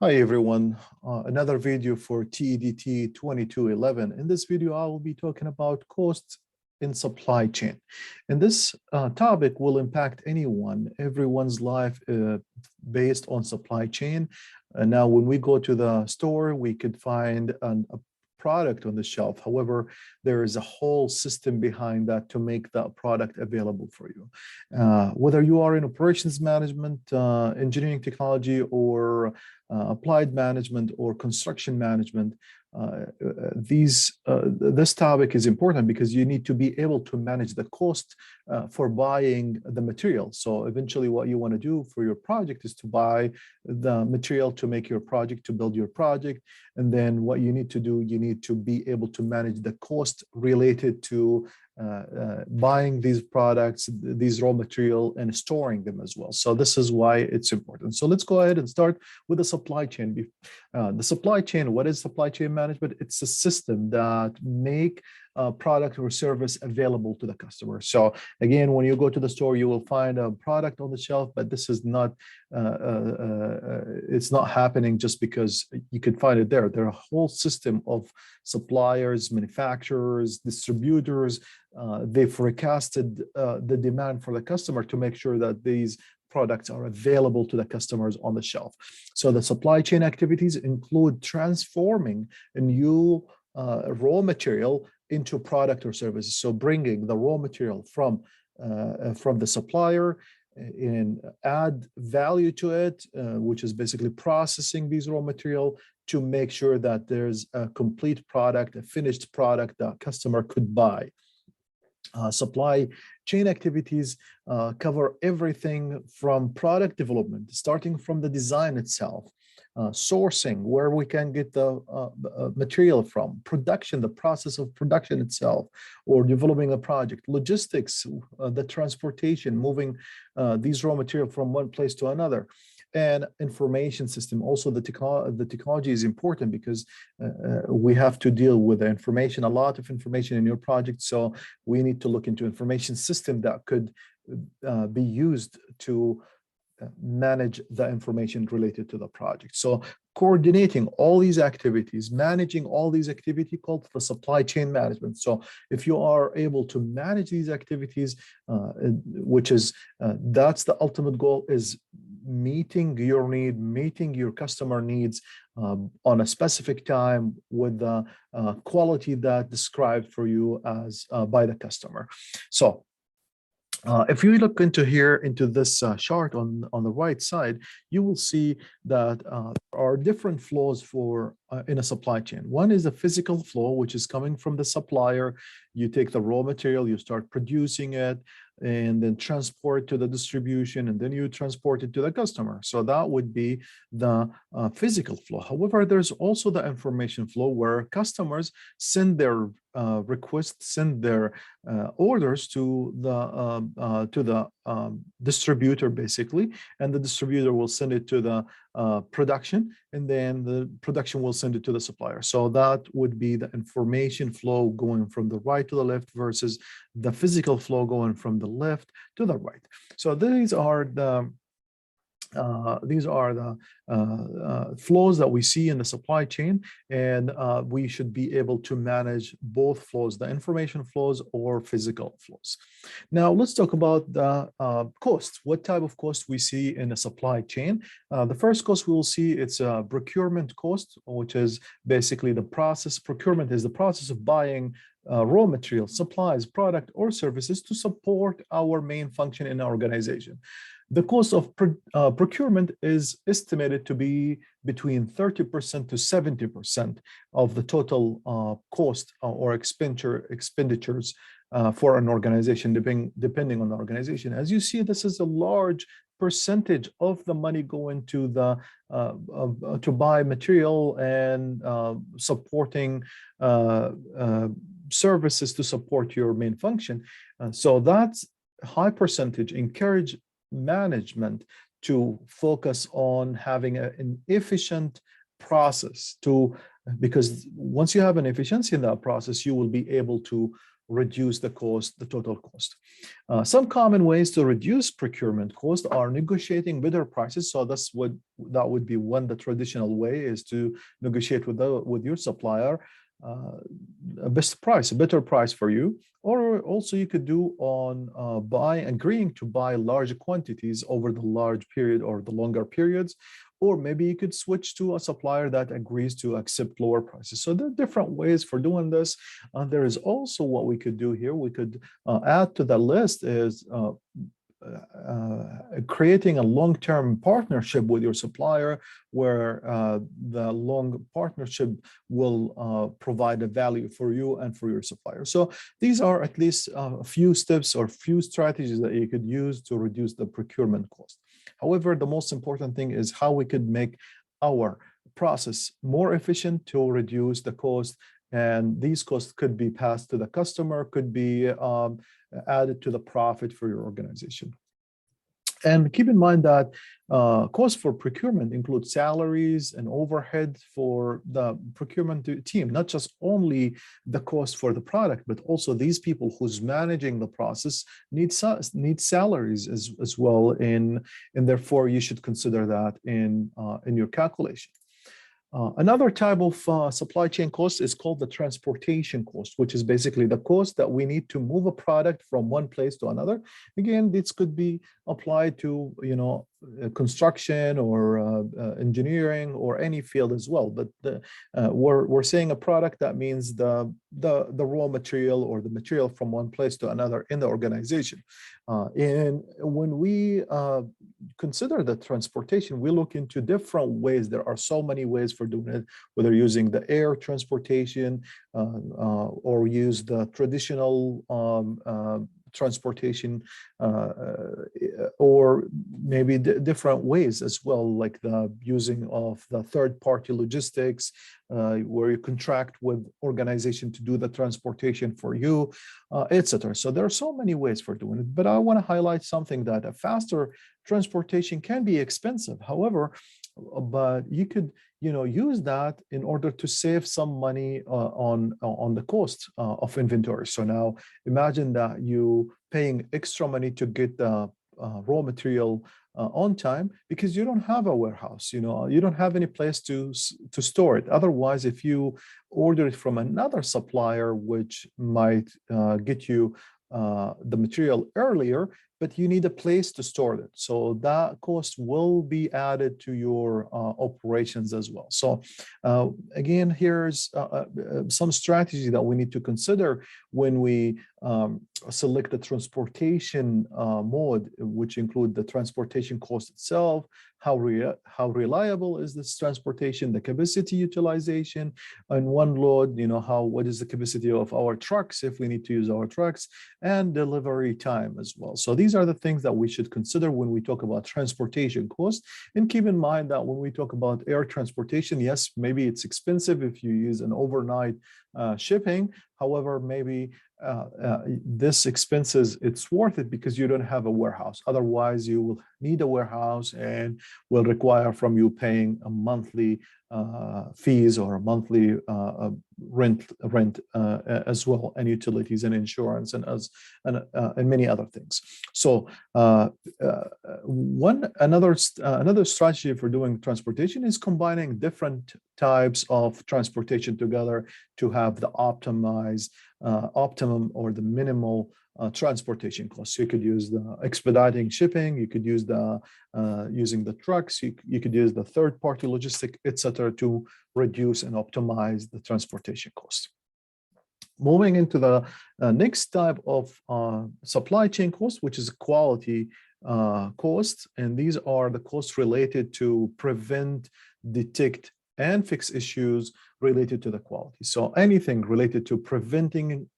Hi everyone, another video for TEDT 2211. In this video, I will be talking about costs in supply chain. And this topic will impact everyone's life based on supply chain. Now, when we go to the store, we could find a product on the shelf. However, there is a whole system behind that to make that product available for you. Whether you are in operations management, engineering technology, or applied management or construction management, this topic is important because you need to be able to manage the cost for buying the material. So eventually what you want to do for your project is to buy the material to make your project, to build your project. And then what you need to do, you need to be able to manage the cost related to buying these products, these raw material, and storing them as well. So this is why it's important. So let's go ahead and start with the supply chain. The supply chain, what is supply chain management? It's a system that make a product or service available to the customer. So again, when you go to the store, you will find a product on the shelf, but this is not, it's not happening just because you could find it there. There are a whole system of suppliers, manufacturers, distributors. They forecasted the demand for the customer to make sure that these products are available to the customers on the shelf. So the supply chain activities include transforming a new raw material into product or services. So bringing the raw material from the supplier and add value to it, which is basically processing these raw material to make sure that there's a complete product, a finished product that customer could buy. Supply chain activities cover everything from product development, starting from the design itself, sourcing, where we can get the material from, production, the process of production itself, or developing a project, logistics, the transportation, moving these raw material from one place to another, and information system. Also, the technology is important because we have to deal with the information, a lot of information in your project. So we need to look into information system that could be used to manage the information related to the project. So coordinating all these activities, managing all these activities called the supply chain management. So if you are able to manage these activities, which is, that's the ultimate goal, is meeting your need, meeting your customer needs on a specific time with the quality that described for you as by the customer. So if you look into this chart on the right side, you will see that there are different flows for in a supply chain. One is the physical flow, which is coming from the supplier. You take the raw material, you start producing it, and then transport to the distribution, and then you transport it to the customer. So that would be the physical flow. However, there's also the information flow where customers send their requests, send their orders to the distributor, basically, and the distributor will send it to the production, and then the production will send it to the supplier. So that would be the information flow going from the right to the left versus the physical flow going from the left to the right. So these are the flows that we see in the supply chain, and we should be able to manage both flows, the information flows or physical flows. Now let's talk about the cost. What type of cost we see in the supply chain? The first cost we will see, it's a procurement cost, which is basically the process. Procurement is the process of buying raw materials, supplies, product, or services to support our main function in our organization. The cost of procurement is estimated to be between 30% to 70% of the total cost or expenditures for an organization, depending on the organization. As you see, this is a large percentage of the money going to the to buy material and supporting services to support your main function. So that's a high percentage. Encourage management to focus on having an efficient process, because once you have an efficiency in that process, you will be able to reduce the cost, the total cost. Some common ways to reduce procurement cost are negotiating better prices. So that would be one. The traditional way is to negotiate with your supplier a better price for you. Or also you could do on agreeing to buy large quantities over the large period or the longer periods. Or maybe you could switch to a supplier that agrees to accept lower prices. So there are different ways for doing this. There is also what we could do here. We could add to the list is creating a long-term partnership with your supplier, where the long partnership will provide a value for you and for your supplier. So these are at least a few steps or few strategies that you could use to reduce the procurement cost. However, the most important thing is how we could make our process more efficient to reduce the cost. And these costs could be passed to the customer, could be added to the profit for your organization. And keep in mind that costs for procurement include salaries and overhead for the procurement team, not just only the cost for the product, but also these people who's managing the process need salaries as well, and therefore you should consider that in your calculation. Another type of supply chain cost is called the transportation cost, which is basically the cost that we need to move a product from one place to another. Again, this could be applied to, construction or engineering or any field as well. But we're saying a product, that means the raw material or the material from one place to another in the organization. And when we consider the transportation, we look into different ways. There are so many ways for doing it, whether using the air transportation or use the traditional transportation, or maybe different ways as well, like the using of the third-party logistics, where you contract with organization to do the transportation for you, etc. So there are so many ways for doing it, but I want to highlight something, that a faster transportation can be expensive. However, but you could use that in order to save some money on the cost of inventory. So now imagine that you paying extra money to get the raw material on time because you don't have a warehouse, you don't have any place to store it. Otherwise, if you order it from another supplier, which might get you the material earlier, but you need a place to store it. So that cost will be added to your operations as well. So again, here's some strategy that we need to consider when we select the transportation mode, which include the transportation cost itself, how reliable is this transportation, the capacity utilization, and one load, what is the capacity of our trucks if we need to use our trucks, and delivery time as well. So these are the things that we should consider when we talk about transportation cost. And keep in mind that when we talk about air transportation, yes, maybe it's expensive if you use an overnight shipping. However, maybe this expenses, it's worth it because you don't have a warehouse. Otherwise, you will need a warehouse and will require from you paying a monthly fees or a monthly rent as well, and utilities and insurance and many other things. So another strategy for doing transportation is combining different types of transportation together to have the optimum or the minimal transportation costs. So you could use the expediting shipping, you could use the using the trucks, you could use the third-party logistic, etc., to reduce and optimize the transportation cost. Moving into the next type of supply chain cost, which is quality cost, and these are the costs related to prevent, detect, and fix issues related to the quality. So anything related to preventing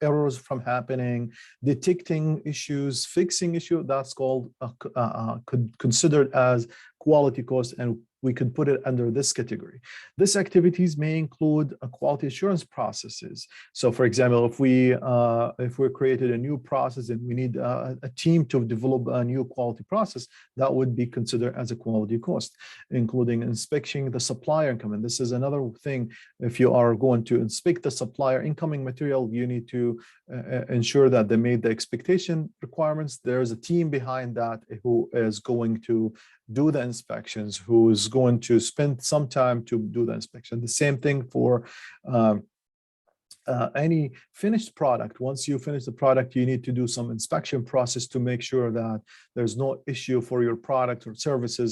errors from happening, detecting issues, fixing issues, that's called considered as quality cost, and we could put it under this category. These activities may include quality assurance processes. So, for example, if we created a new process and we need a team to develop a new quality process, that would be considered as a quality cost, including inspecting the supplier income. And this is another thing. If you are going to inspect the supplier incoming material, you need to ensure that they made the expectation requirements. There's a team behind that who is going to do the inspections, who is going to spend some time to do the inspection. The same thing for any finished product. Once you finish the product, you need to do some inspection process to make sure that there's no issue for your product or services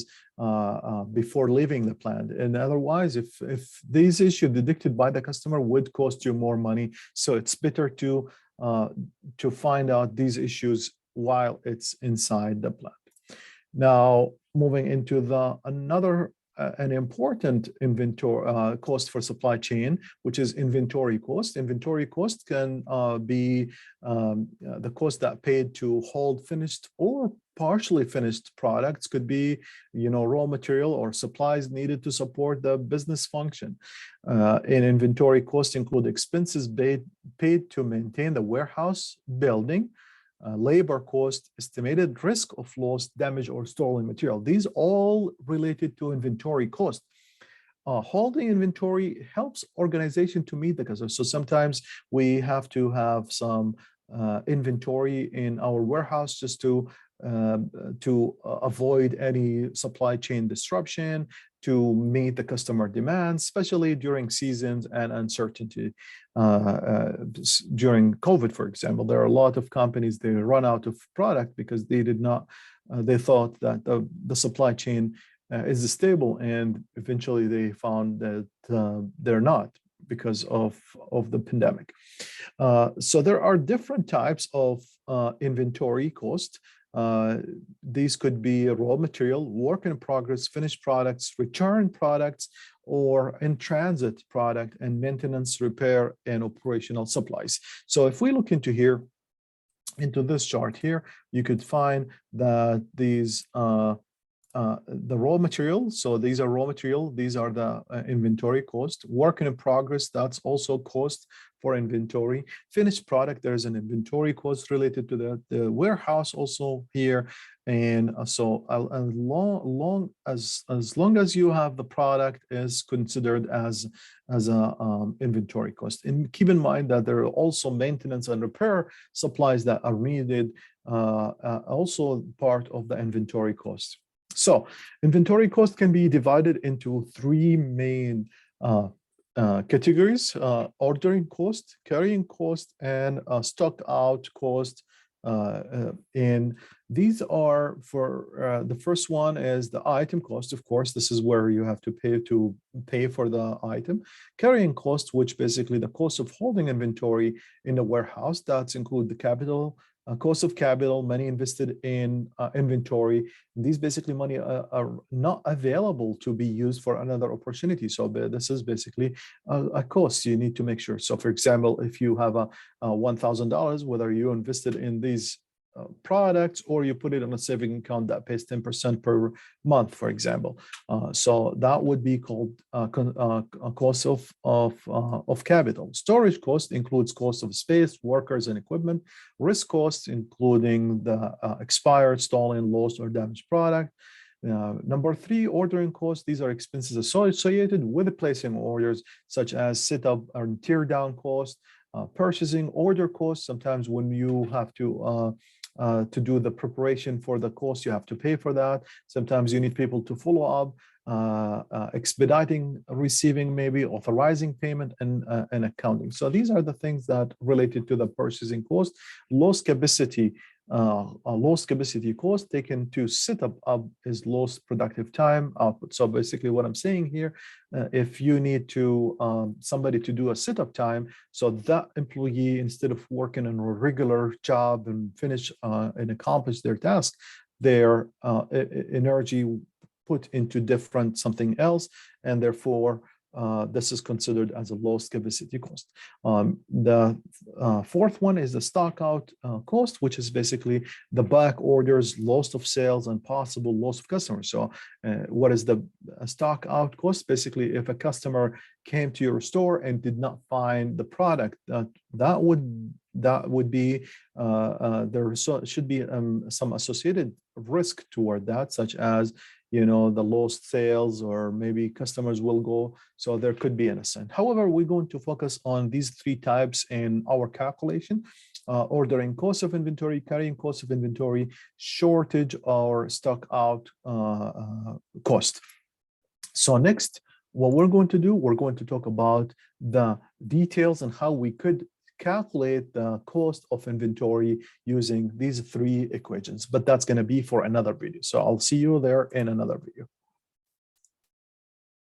before leaving the plant. And otherwise, if these issues detected by the customer would cost you more money, so it's better to find out these issues while it's inside the plant. Now, moving into an important inventory cost for supply chain, which is inventory cost. Inventory cost can be the cost that paid to hold finished or partially finished products, could be, raw material or supplies needed to support the business function. And inventory costs include expenses paid to maintain the warehouse building, labor cost, estimated risk of loss, damage, or stolen material. These all related to inventory cost. Holding inventory helps organization to meet the customer. So sometimes we have to have some inventory in our warehouse just to avoid any supply chain disruption, to meet the customer demands, especially during seasons and uncertainty. During COVID, for example, there are a lot of companies, they run out of product because they thought that the supply chain is stable, and eventually they found that they're not because of the pandemic. So there are different types of inventory cost. These could be raw material, work in progress, finished products, return products, or in transit product, and maintenance, repair, and operational supplies. So if we look into this chart here, you could find that these the raw material. So these are raw material. These are the inventory cost. Work in progress, that's also cost for inventory. Finished product, there's an inventory cost related to the warehouse also here. And so as long as you have the product is considered as a inventory cost. And keep in mind that there are also maintenance and repair supplies that are needed, also part of the inventory cost. So inventory cost can be divided into three main categories: ordering cost, carrying cost, and stock out cost. And these are for the first one is the item cost. Of course, this is where you have to pay for the item. Carrying cost, which basically the cost of holding inventory in the warehouse. That's include the capital. Cost of capital, money invested in inventory. These basically money are not available to be used for another opportunity. So this is basically a cost you need to make sure. So for example, if you have a $1,000, whether you invested in these products or you put it on a saving account that pays 10% per month, for example. So that would be called a cost of capital. Storage cost includes cost of space, workers, and equipment. Risk costs, including the expired, stolen, lost, or damaged product. Number three, ordering costs. These are expenses associated with placing orders, such as setup or tear down cost. Purchasing order costs. Sometimes when you have to do the preparation for the course, you have to pay for that. Sometimes you need people to follow up, expediting, receiving, maybe authorizing payment, and accounting. So these are the things that related to the purchasing cost. Lost capacity cost taken to set up is lost productive time output. So basically what I'm saying here, if you need to somebody to do a setup time, so that employee, instead of working on a regular job and finish and accomplish their task, their energy put into different something else, and therefore this is considered as a lost capacity cost. The fourth one is the stock out cost, which is basically the back orders, loss of sales, and possible loss of customers. So what is the stock out cost? Basically, if a customer came to your store and did not find the product, that would be there should be some associated risk toward that, such as the lost sales, or maybe customers will go. So there could be an ascent. However, we're going to focus on these three types in our calculation: ordering cost of inventory, carrying cost of inventory, shortage or stock out cost. So next, what we're going to do, we're going to talk about the details and how we could calculate the cost of inventory using these three equations, but that's going to be for another video. So I'll see you there in another video.